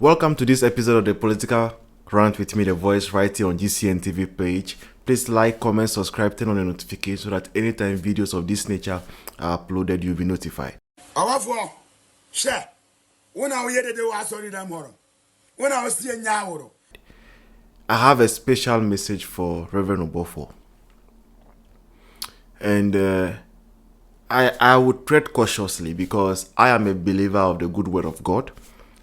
Welcome to this episode of the Political Rant with me, the voice, right here on GCN TV page. Please like, comment, subscribe, turn on the notification so that anytime videos of this nature are uploaded, you'll be notified. Obofour, share. When I hear the was on them horror. When I was seeing Yaworo. I have a special message for Reverend Obofour. And I would tread cautiously because I am a believer of the good word of God.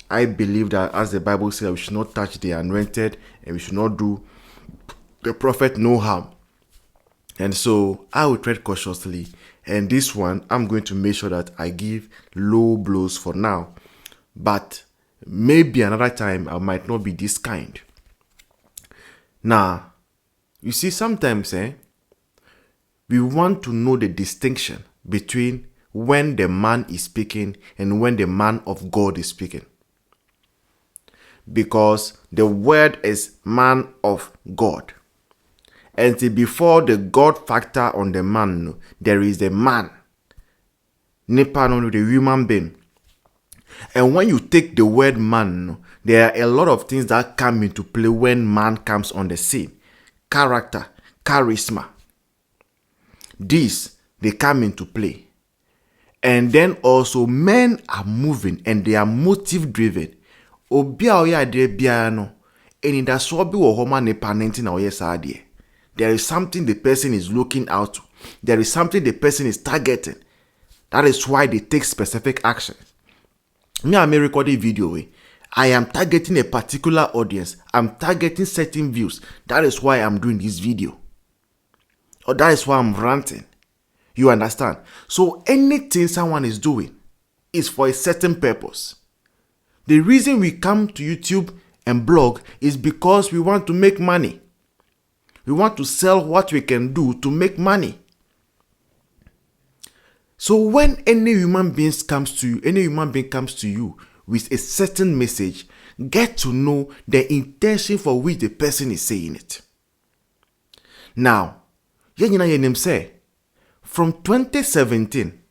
I believe that, as the Bible says, we should not touch the anointed and we should not do the prophet no harm. And so I will tread cautiously. And this one, I'm going to make sure that I give low blows for now. But maybe another time I might not be this kind. Now, you see, sometimes we want to know the distinction between when the man is speaking and when the man of God is speaking. Because the word is man of God. And before the God factor on the man, there is the man. Nipa no, the human being. And when you take the word man, there are a lot of things that come into play when man comes on the scene. Character, charisma. These, they come into play. And then also men are moving and they are motive driven. Obia oya de biano. And that's what be wohoma nipa 19 or yes idea. There is something the person is looking out to. There is something the person is targeting. That is why they take specific actions. Me, I'm recording video. I am targeting a particular audience. I'm targeting certain views. That is why I'm doing this video. Or that is why I'm ranting. You understand? So anything someone is doing is for a certain purpose. The reason we come to YouTube and blog is because we want to make money. We want to sell what we can do to make money. So when any human being comes to you with a certain message, get to know the intention for which the person is saying it. Now, say from 2017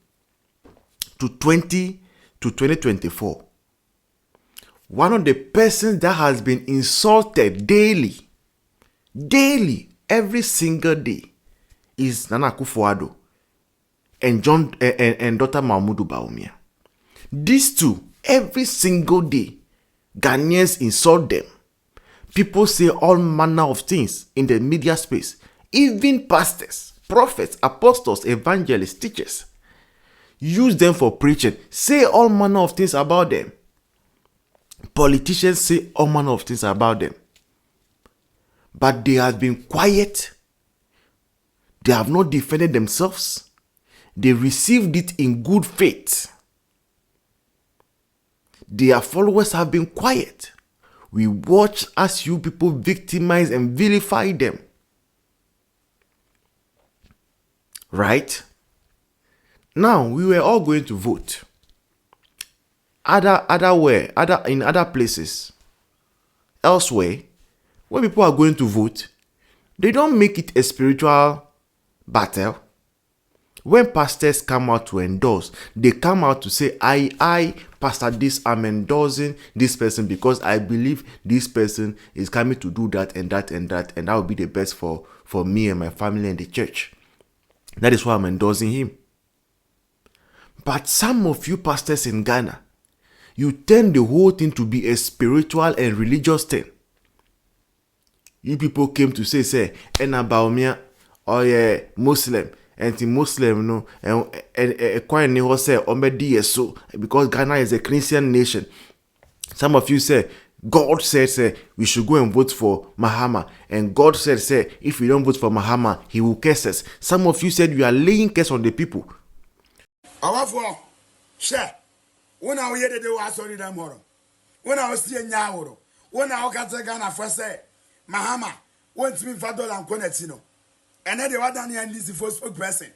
to 2024, one of the persons that has been insulted daily, every single day, is Nana Akuffo and Dr. Mahmoud Bawumia. These two, every single day, Ghanaians insult them. People say all manner of things in the media space. Even pastors, prophets, apostles, evangelists, teachers, use them for preaching. Say all manner of things about them. Politicians say all manner of things about them. But they have been quiet. They have not defended themselves. They received it in good faith. Their followers have been quiet. We watch as you people victimize and vilify them. Right? Now, we were all going to vote. In other places, elsewhere, when people are going to vote, they don't make it a spiritual battle. When pastors come out to endorse, they come out to say, I, Pastor this, I'm endorsing this person because I believe this person is coming to do that and that and that, and that will be the best for me and my family and the church. That is why I'm endorsing him. But some of you pastors in Ghana, you turn the whole thing to be a spiritual and religious thing. You people came to say, Baumia, or yeah, Muslim, anti-Muslim, no, and quite never say, so because Ghana is a Christian nation. Some of you say, God said, we should go and vote for Mahama. And God said, if we don't vote for Mahama, he will curse us. Some of you said you are laying curse on the people. Obofour, share. When I hear the was on them horror. When I was seeing Yaworo. When I got the Ghana first say, Mahama, wants me for dollar and Conetino. And then the one down here and this first person.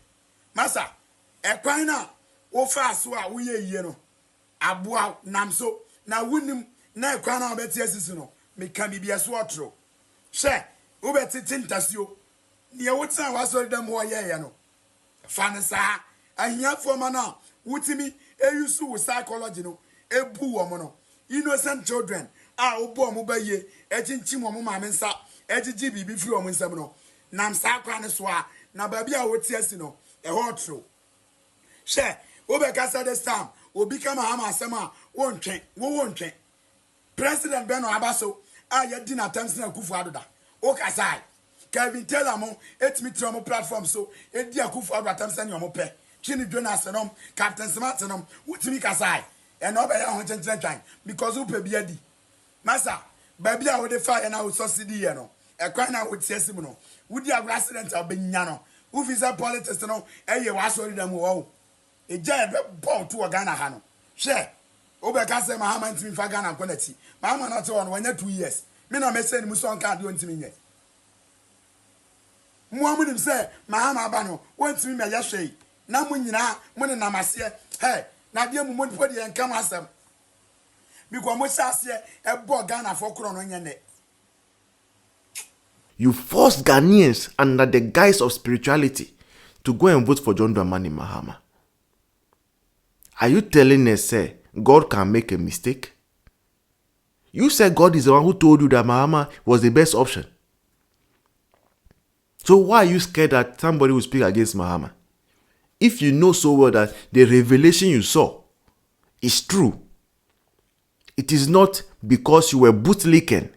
Massa, a quina, o fast, we ye no. Abua, Namso, now wouldn't na quina bet yes, no. Me can be a swatro. Share, Ubet tintas you. Near what time was all them who are no. Fanasa, I hear for mana, Wutimi, a use psychology no, a boo woman, innocent children, obo mo ba ye echinchim mo ma me nsa ejiji bibi firi o mo nsam no nam sa kwa ne so a na ba bia wo tie si no e ho tro she obe ka say this time obi kama ha ma asem a wontwen wontwen president Beno Abaso ye di na Tamsin Akuffo Addo da o ka sai Kevin Taylor mo etimi tro mo platform so e di Akuffo Addo Tamsin yo mo pe Chini Jonas nom Captain Smart nom wotimi ka sai e no be ya ho chenchere twan because wo pe bia di masa baby a wo de fa na wo subsidy ye no e kwan na wo tie sim no wo di accident a benya no wo visa politics no e ye wa so ri dem wo e ja e be bon to Ghana ha no she obe ka say Mahama ntimi fa Ghana kwanati Mahama na te won wanya 2 years me na me say ni muson card yo ntimi nye muamu nim say Mahama aba no wontimi me ya hwei na mu nyina mu ne namase he na de mu mo podi en kam asem because mo sase e bo Ghana for kro no nye ne. You forced Ghanaians under the guise of spirituality to go and vote for John Dramani Mahama. Are you telling us, say, God can make a mistake? You said God is the one who told you that Mahama was the best option. So why are you scared that somebody will speak against Mahama? If you know so well that the revelation you saw is true, it is not because you were bootlicking.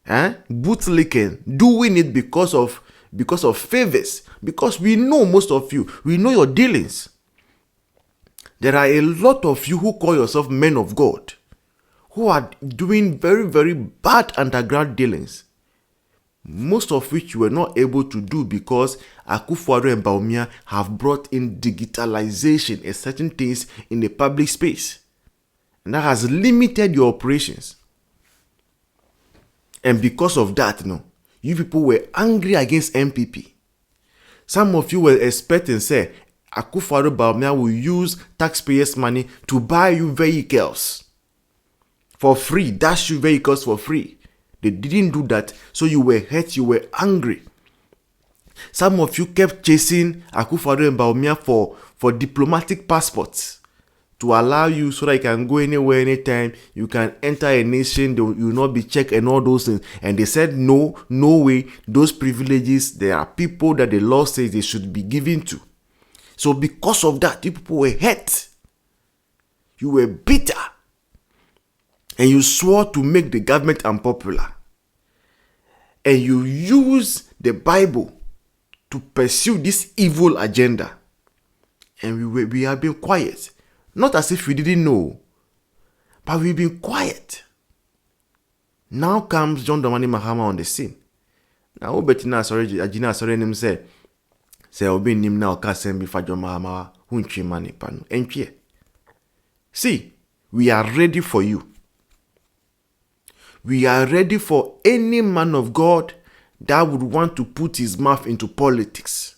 Bootlicking, doing it because of favors. Because we know most of you, we know your dealings. There are a lot of you who call yourself men of God, who are doing very, very bad underground dealings. Most of which you were not able to do because Akuffo Addo and Bawumia have brought in digitalization and certain things in the public space. And that has limited your operations. And because of that, you people were angry against MPP. Some of you were expecting, say, Akuffo Addo Bawumia will use taxpayers' money to buy you vehicles for free, dash you vehicles for free. They didn't do that, so you were hurt, you were angry. Some of you kept chasing Akuffo Addo and Bawumia for diplomatic passports to allow you so that you can go anywhere, anytime. You can enter a nation, you will not be checked and all those things. And they said, no way. Those privileges, there are people that the law says they should be given to. So because of that, you people were hurt. You were bitter. And you swore to make the government unpopular. And you used the Bible to pursue this evil agenda. And we have been quiet. Not as if we didn't know, but we've been quiet. Now comes John Dramani Mahama on the scene. Now, Obetina sorry, him say Obi nim na oka sembi fa John Mahama hunchi mani panu. Enchie. See, we are ready for you. We are ready for any man of God that would want to put his mouth into politics.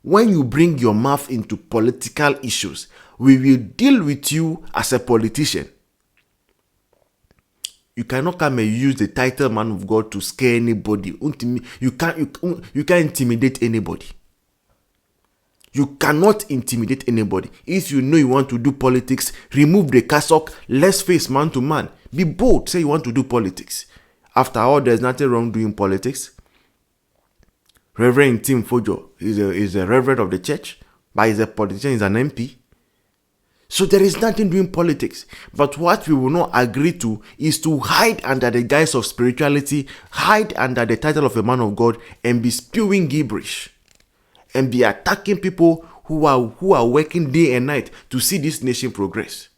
When you bring your mouth into political issues, we will deal with you as a politician. You cannot come and use the title man of God to scare anybody. You can't intimidate anybody. You cannot intimidate anybody. If you know you want to do politics, remove the cassock. Let's face man to man. Be bold. Say you want to do politics. After all, there's nothing wrong doing politics. Reverend Tim Fojo is a reverend of the church, but he's a politician, he's an MP. So there is nothing doing politics. But what we will not agree to is to hide under the guise of spirituality, hide under the title of a man of God, and be spewing gibberish, and be attacking people who are working day and night to see this nation progress.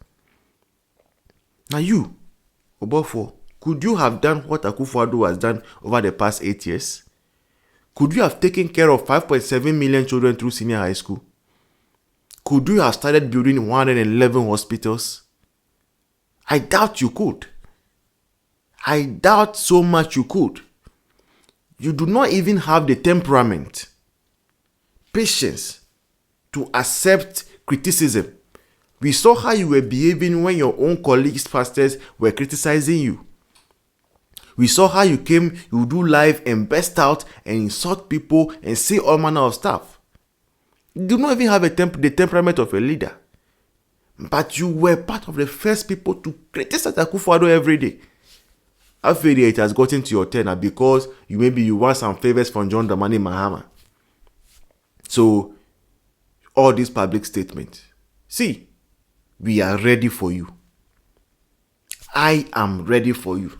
Now you, Obofour, could you have done what Akuffo Addo has done over the past 8 years? Could you have taken care of 5.7 million children through senior high school? Could you have started building 111 hospitals? I doubt you could. I doubt so much you could. You do not even have the temperament, patience to accept criticism. We saw how you were behaving when your own colleagues, pastors, were criticizing you. We saw how you came, you do live and burst out and insult people and say all manner of stuff. You do not even have the temperament of a leader. But you were part of the first people to criticize Akuffo every day. After it has gotten to your turn because you want some favors from John Dramani Mahama. So, all these public statements. See, we are ready for you. I am ready for you.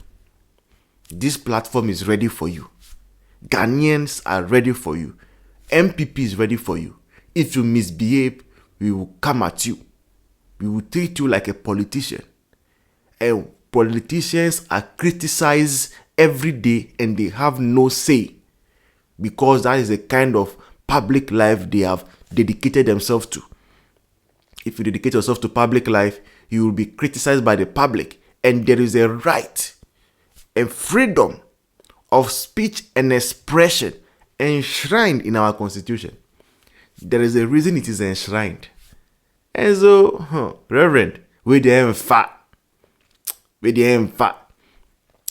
This platform is ready for you. Ghanaians are ready for you. MPP is ready for you. If you misbehave, we will come at you. We will treat you like a politician. And politicians are criticized every day and they have no say. Because that is the kind of public life they have dedicated themselves to. If you dedicate yourself to public life, you will be criticized by the public. And there is a right and freedom of speech and expression enshrined in our constitution. There is a reason it is enshrined. And so, Reverend, with the fat.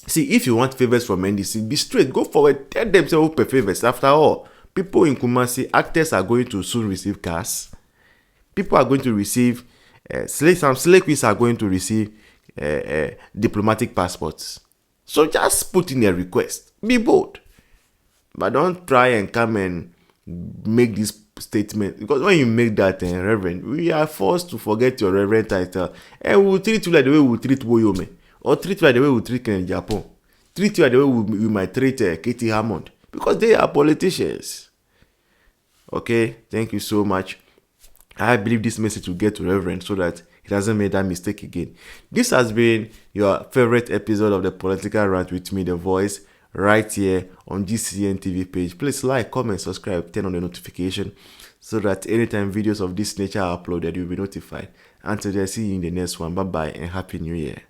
See, if you want favors from NDC, be straight, go forward, tell them to pay favors. After all, people in Kumasi, actors are going to soon receive cars. People are going to receive, some slave queens are going to receive diplomatic passports. So just put in a request. Be bold. But don't try and come and make this statement. Because when you make that, Reverend, we are forced to forget your Reverend title. And we'll treat you like the way we treat Boyome. Or treat you like the way we treat Ken Japan. Treat you like the way we might treat Katie Hammond. Because they are politicians. Okay? Thank you so much. I believe this message will get to Reverend so that he doesn't make that mistake again. This has been your favorite episode of the Political Rant with me, The Voice, right here on GCN TV page. Please like, comment, subscribe, turn on the notification so that anytime videos of this nature are uploaded, you'll be notified. Until I see you in the next one. Bye-bye and Happy New Year.